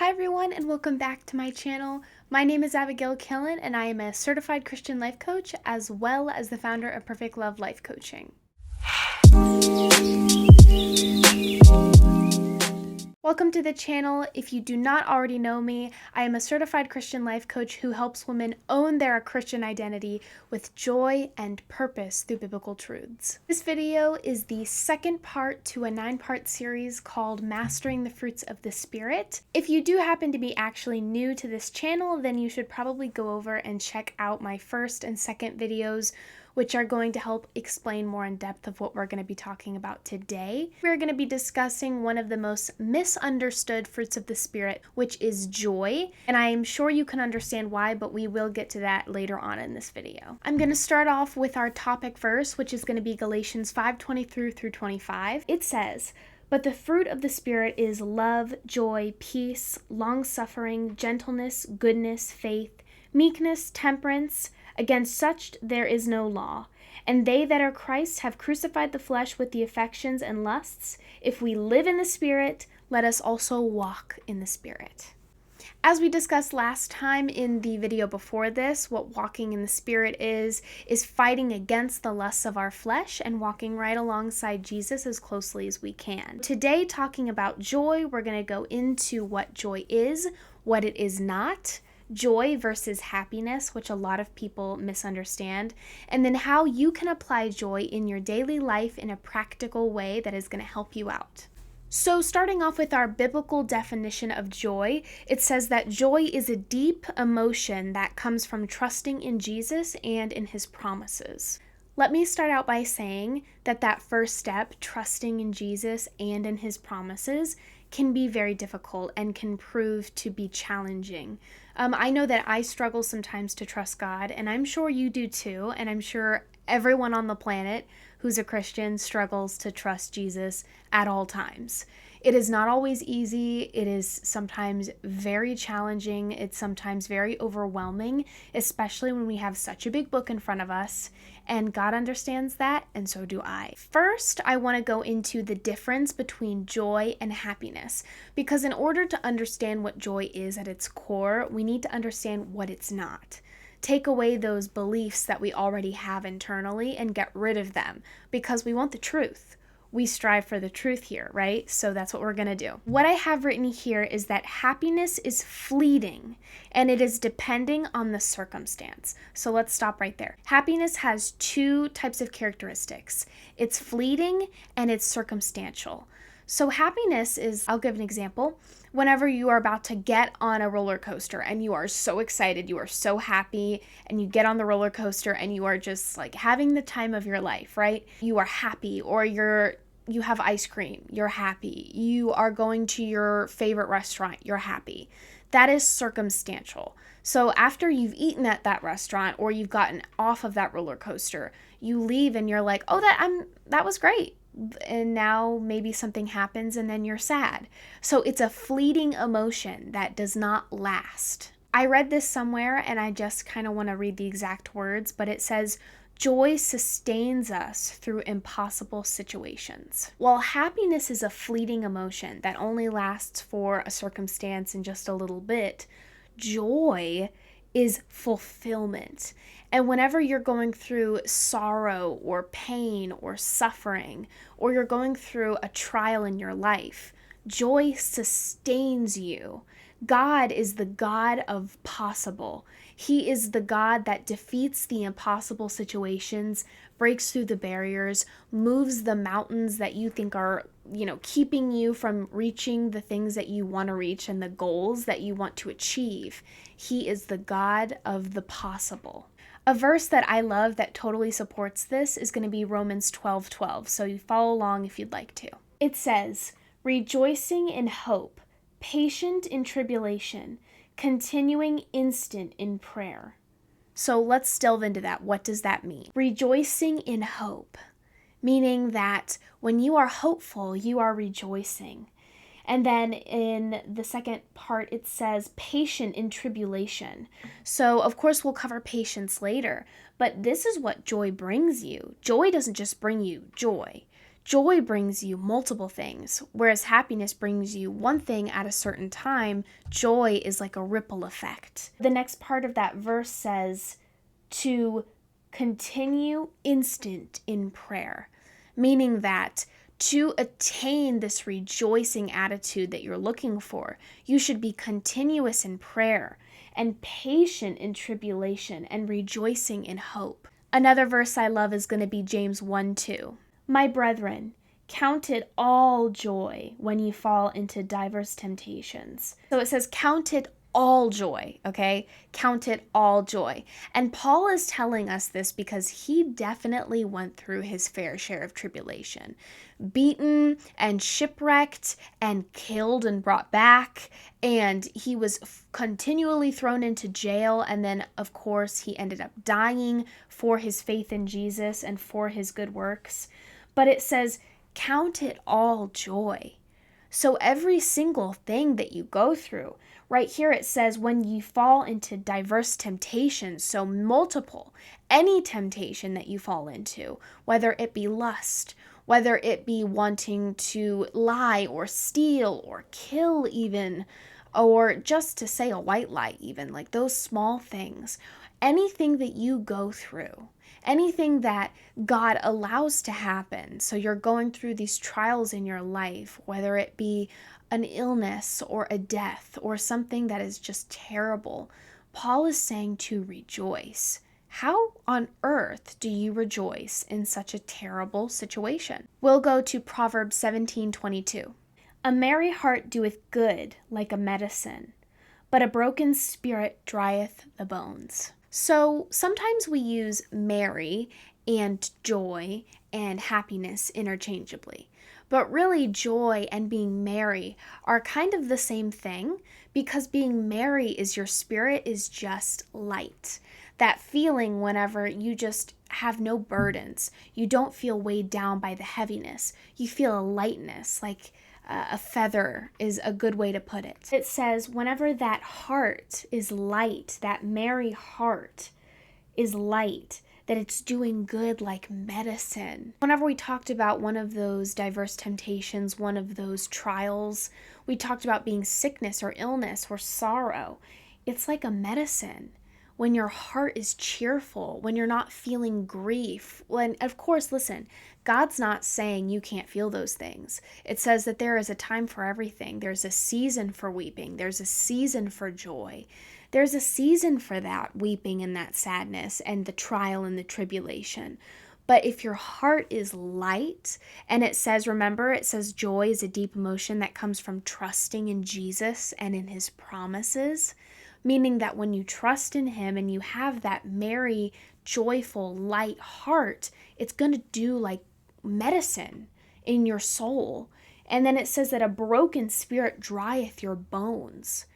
Hi everyone and welcome back to my channel. My name is Abigail Killen and I am a certified Christian life coach as well as the founder of Perfect Love Life Coaching. Welcome to the channel. If you do not already know me, I am a certified Christian life coach who helps women own their Christian identity with joy and purpose through biblical truths. This video is the second part to a 9-part series called Mastering the Fruits of the Spirit. If you do happen to be actually new to this channel, then you should probably go over and check out my first and second videos, which are going to help explain more in depth of what we're going to be talking about today. We're going to be discussing one of the most misunderstood fruits of the Spirit, which is joy. And I am sure you can understand why, but we will get to that later on in this video. I'm going to start off with our topic verse, which is going to be Galatians 5:23 through 25. It says, "But the fruit of the Spirit is love, joy, peace, long-suffering, gentleness, goodness, faith, meekness, temperance. Against such there is no law. And they that are Christ have crucified the flesh with the affections and lusts. If we live in the Spirit, let us also walk in the Spirit." As we discussed last time in the video before this, what walking in the Spirit is fighting against the lusts of our flesh and walking right alongside Jesus as closely as we can. Today, talking about joy, we're going to go into what joy is, what it is not, joy versus happiness, which a lot of people misunderstand, and then how you can apply joy in your daily life in a practical way that is going to help you out. So starting off with our biblical definition of joy, it says that joy is a deep emotion that comes from trusting in Jesus and in his promises. Let me start out by saying that first step, trusting in Jesus and in his promises, can be very difficult and can prove to be challenging. I know that I struggle sometimes to trust God, and I'm sure you do too, and I'm sure everyone on the planet who's a Christian struggles to trust Jesus at all times. It is not always easy. It is sometimes very challenging. It's sometimes very overwhelming, especially when we have such a big book in front of us, and God understands that, and so do I. First, I want to go into the difference between joy and happiness, because in order to understand what joy is at its core, we need to understand what it's not. Take away those beliefs that we already have internally and get rid of them, because we want the truth. We strive for the truth here, right? So that's what we're going to do. What I have written here is that happiness is fleeting and it is depending on the circumstance. So let's stop right there. Happiness has two types of characteristics. It's fleeting and it's circumstantial. So happiness is, I'll give an example. Whenever you are about to get on a roller coaster and you are so excited, you are so happy, and you get on the roller coaster and you are just like having the time of your life, right? You are happy, or you have ice cream, you're happy. You are going to your favorite restaurant, you're happy. That is circumstantial. So after you've eaten at that restaurant or you've gotten off of that roller coaster, you leave and you're like, "Oh, that was great." And now maybe something happens and then you're sad. So it's a fleeting emotion that does not last. I read this somewhere and I just kind of want to read the exact words, but it says, "Joy sustains us through impossible situations." While happiness is a fleeting emotion that only lasts for a circumstance and just a little bit, joy is fulfillment. And whenever you're going through sorrow or pain or suffering, or you're going through a trial in your life, joy sustains you. God is the God of possible. He is the God that defeats the impossible situations, breaks through the barriers, moves the mountains that you think are, keeping you from reaching the things that you want to reach and the goals that you want to achieve. He is the God of the possible. A verse that I love that totally supports this is going to be Romans 12:12. So you follow along if you'd like to. It says, "Rejoicing in hope, patient in tribulation, continuing instant in prayer." So let's delve into that. What does that mean? Rejoicing in hope, meaning that when you are hopeful, you are rejoicing. And then in the second part, it says patient in tribulation. So of course we'll cover patience later, but this is what joy brings you. Joy doesn't just bring you joy. Joy brings you multiple things, whereas happiness brings you one thing at a certain time. Joy is like a ripple effect. The next part of that verse says to continue instant in prayer, meaning that to attain this rejoicing attitude that you're looking for, you should be continuous in prayer and patient in tribulation and rejoicing in hope. Another verse I love is going to be James 1:2. My brethren, count it all joy when you fall into diverse temptations. So it says, count it all joy, okay? Count it all joy. And Paul is telling us this because he definitely went through his fair share of tribulation. Beaten and shipwrecked and killed and brought back. And he was continually thrown into jail. And then, of course, he ended up dying for his faith in Jesus and for his good works. But it says, count it all joy. So every single thing that you go through, right here it says when you fall into diverse temptations, so multiple, any temptation that you fall into, whether it be lust, whether it be wanting to lie or steal or kill even, or just to say a white lie even, like those small things, anything that you go through, anything that God allows to happen. So you're going through these trials in your life, whether it be an illness or a death or something that is just terrible. Paul is saying to rejoice. How on earth do you rejoice in such a terrible situation? We'll go to Proverbs 17:22. A merry heart doeth good like a medicine, but a broken spirit drieth the bones. So sometimes we use merry and joy and happiness interchangeably. But really, joy and being merry are kind of the same thing, because being merry is your spirit is just light. That feeling whenever you just have no burdens, you don't feel weighed down by the heaviness. You feel a lightness, like a feather is a good way to put it. It says whenever that heart is light, that merry heart is light, that it's doing good like medicine. Whenever we talked about one of those diverse temptations, one of those trials, we talked about being sickness or illness or sorrow. It's like a medicine. When your heart is cheerful, when you're not feeling grief. When, of course, listen, God's not saying you can't feel those things. It says that there is a time for everything. There's a season for weeping. There's a season for joy. There's a season for that weeping and that sadness and the trial and the tribulation. But if your heart is light, and it says, remember, it says joy is a deep emotion that comes from trusting in Jesus and in his promises, meaning that when you trust in him and you have that merry, joyful, light heart, it's going to do like medicine in your soul. And then it says that a broken spirit drieth your bones.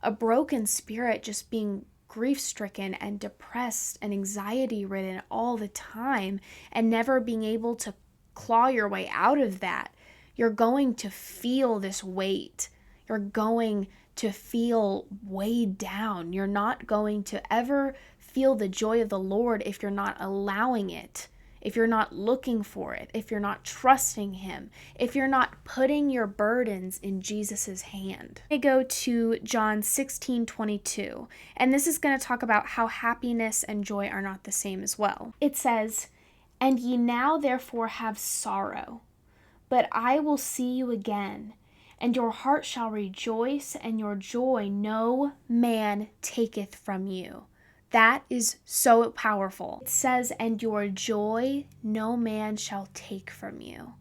A broken spirit just being grief-stricken and depressed and anxiety-ridden all the time and never being able to claw your way out of that. You're going to feel this weight. You're going to feel weighed down. You're not going to ever feel the joy of the Lord if you're not allowing it, if you're not looking for it, if you're not trusting him, if you're not putting your burdens in Jesus's hand. I go to John 16:22, and this is going to talk about how happiness and joy are not the same as well. It says, "And ye now therefore have sorrow, but I will see you again, and your heart shall rejoice, and your joy no man taketh from you." That is so powerful. It says, and your joy no man shall take from you.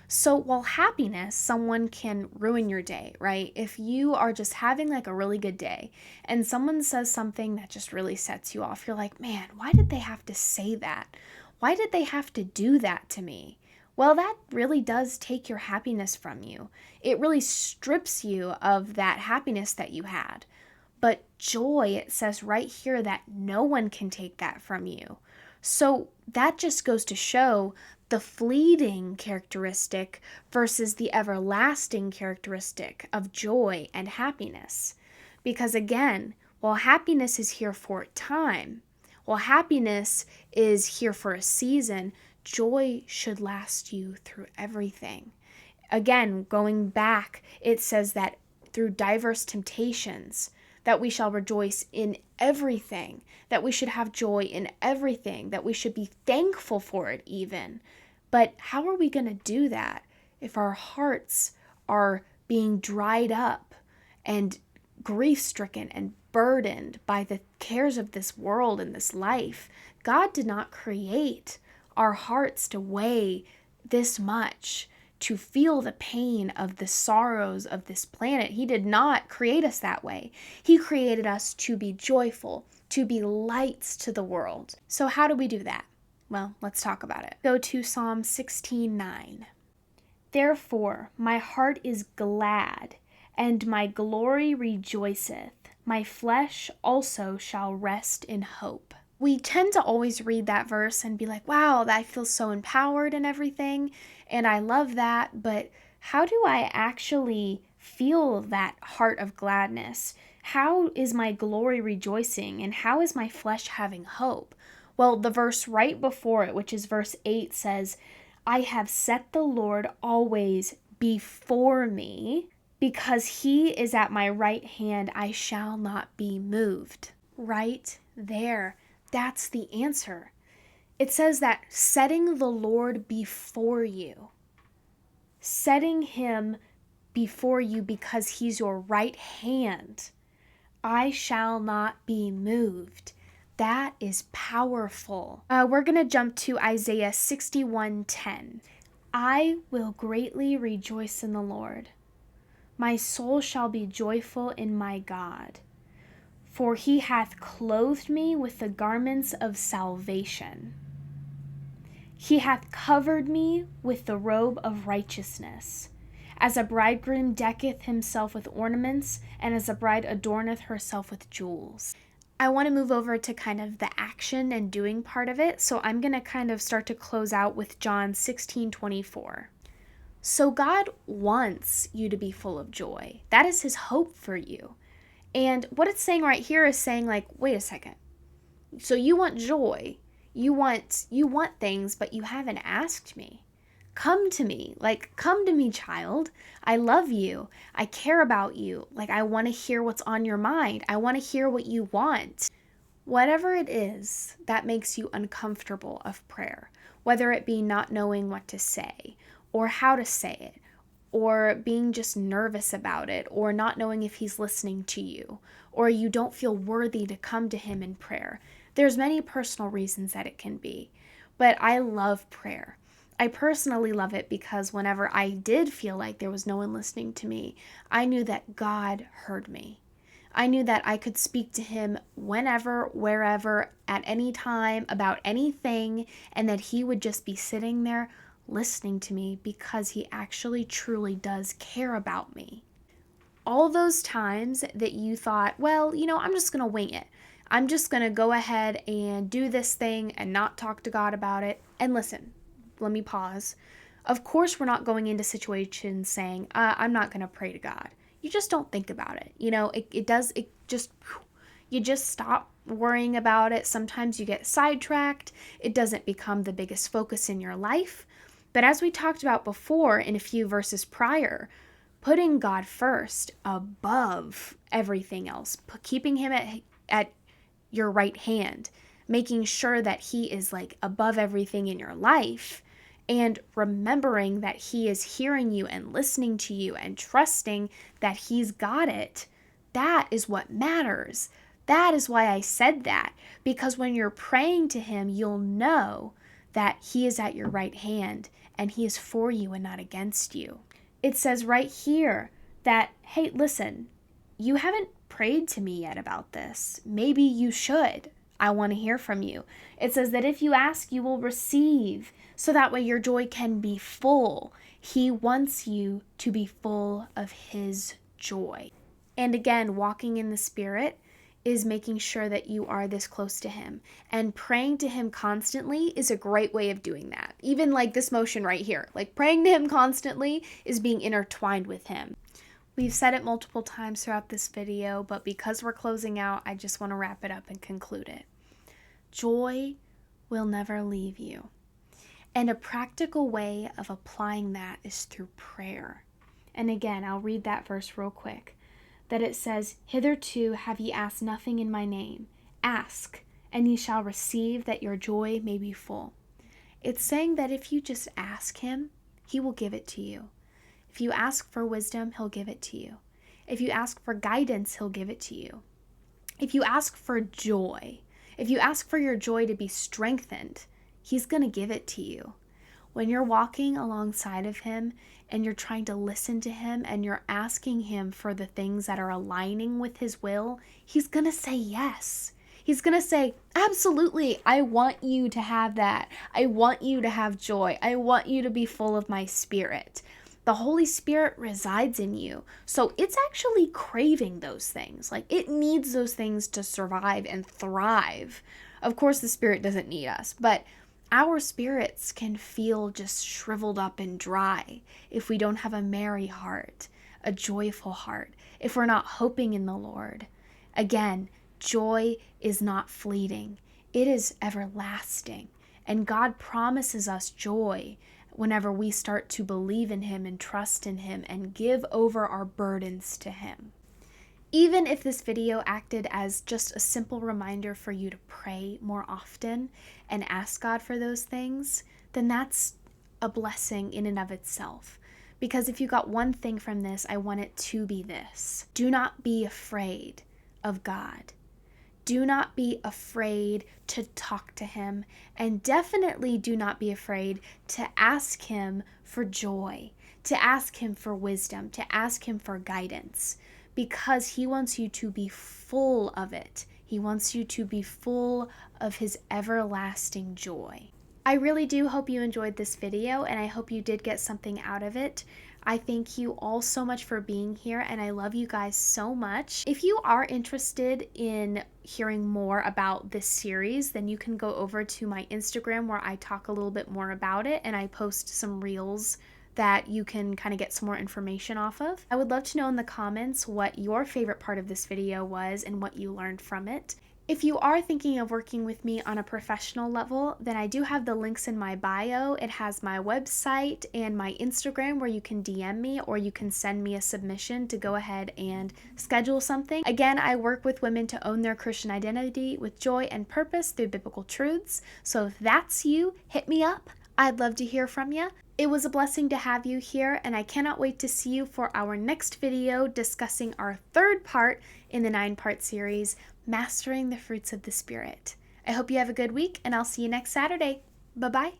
So while happiness, someone can ruin your day, right? If you are just having like a really good day and someone says something that just really sets you off, you're like, man, why did they have to say that? Why did they have to do that to me? Well, that really does take your happiness from you. It really strips you of that happiness that you had. But joy, it says right here that no one can take that from you. So that just goes to show the fleeting characteristic versus the everlasting characteristic of joy and happiness. Because again, while happiness is here for a time, while happiness is here for a season, joy should last you through everything. Again, going back, it says that through diverse temptations, that we shall rejoice in everything, that we should have joy in everything, that we should be thankful for it even. But how are we going to do that if our hearts are being dried up and grief-stricken and burdened by the cares of this world and this life? God did not create our hearts to weigh this much, to feel the pain of the sorrows of this planet. He did not create us that way. He created us to be joyful, to be lights to the world. So how do we do that? Well, let's talk about it. Go to Psalm 16:9. Therefore, my heart is glad, and my glory rejoiceth. My flesh also shall rest in hope. We tend to always read that verse and be like, wow, I feel so empowered and everything, and I love that, but how do I actually feel that heart of gladness? How is my glory rejoicing, and how is my flesh having hope? Well, the verse right before it, which is verse 8, says, I have set the Lord always before me. Because he is at my right hand, I shall not be moved. Right there. That's the answer. It says that setting the Lord before you, setting him before you because he's your right hand, I shall not be moved. That is powerful. We're going to jump to Isaiah 61:10. I will greatly rejoice in the Lord. My soul shall be joyful in my God. For he hath clothed me with the garments of salvation. He hath covered me with the robe of righteousness. As a bridegroom decketh himself with ornaments, and as a bride adorneth herself with jewels. I want to move over to kind of the action and doing part of it, so I'm going to kind of start to close out with John 16:24. So God wants you to be full of joy. That is his hope for you. And what it's saying right here is saying, like, wait a second. So you want joy. You want things, but you haven't asked me. Come to me. Like, come to me, child. I love you. I care about you. Like, I want to hear what's on your mind. I want to hear what you want. Whatever it is that makes you uncomfortable of prayer, whether it be not knowing what to say, or how to say it, or being just nervous about it, or not knowing if he's listening to you, or you don't feel worthy to come to him in prayer. There's many personal reasons that it can be, but I love prayer. I personally love it because whenever I did feel like there was no one listening to me, I knew that God heard me. I knew that I could speak to him whenever, wherever, at any time, about anything, and that he would just be sitting there listening to me because he actually truly does care about me. All those times that you thought, well, I'm just going to wing it. I'm just going to go ahead and do this thing and not talk to God about it. And listen, let me pause. Of course, we're not going into situations saying, I'm not going to pray to God. You just don't think about it. You just stop worrying about it. Sometimes you get sidetracked. It doesn't become the biggest focus in your life. But as we talked about before in a few verses prior, putting God first above everything else, keeping him at your right hand, making sure that he is like above everything in your life, and remembering that he is hearing you and listening to you and trusting that he's got it, that is what matters. That is why I said that, because when you're praying to him, you'll know that he is at your right hand and he is for you and not against you. It says right here that, hey, listen, you haven't prayed to me yet about this. Maybe you should. I want to hear from you. It says that if you ask, you will receive, so that way your joy can be full. He wants you to be full of his joy. And again, walking in the Spirit is making sure that you are this close to him. And praying to him constantly is a great way of doing that. Even like this motion right here, like praying to him constantly is being intertwined with him. We've said it multiple times throughout this video, but because we're closing out, I just want to wrap it up and conclude it. Joy will never leave you. And a practical way of applying that is through prayer. And again, I'll read that verse real quick. That it says, "Hitherto have ye asked nothing in my name. Ask, and ye shall receive, that your joy may be full." It's saying that if you just ask him, he will give it to you. If you ask for wisdom, he'll give it to you. If you ask for guidance, he'll give it to you. If you ask for joy, if you ask for your joy to be strengthened, he's going to give it to you. When you're walking alongside of him and you're trying to listen to him and you're asking him for the things that are aligning with his will, he's going to say yes. He's going to say, absolutely, I want you to have that. I want you to have joy. I want you to be full of my spirit. The Holy Spirit resides in you. So it's actually craving those things. Like, it needs those things to survive and thrive. Of course, the Spirit doesn't need us, but our spirits can feel just shriveled up and dry if we don't have a merry heart, a joyful heart, if we're not hoping in the Lord. Again, joy is not fleeting. It is everlasting. And God promises us joy whenever we start to believe in him and trust in him and give over our burdens to him. Even if this video acted as just a simple reminder for you to pray more often and ask God for those things, then that's a blessing in and of itself. Because if you got one thing from this, I want it to be this. Do not be afraid of God. Do not be afraid to talk to him, and definitely do not be afraid to ask him for joy, to ask him for wisdom, to ask him for guidance, because he wants you to be full of it. He wants you to be full of his everlasting joy. I really do hope you enjoyed this video, and I hope you did get something out of it. I thank you all so much for being here, and I love you guys so much. If you are interested in hearing more about this series, then you can go over to my Instagram where I talk a little bit more about it, and I post some reels that you can kind of get some more information off of. I would love to know in the comments what your favorite part of this video was and what you learned from it. If you are thinking of working with me on a professional level, then I do have the links in my bio. It has my website and my Instagram where you can DM me or you can send me a submission to go ahead and schedule something. Again, I work with women to own their Christian identity with joy and purpose through biblical truths. So if that's you, hit me up. I'd love to hear from you. It was a blessing to have you here, and I cannot wait to see you for our next video discussing our third part in the 9-part series, Mastering the Fruits of the Spirit. I hope you have a good week, and I'll see you next Saturday. Bye-bye.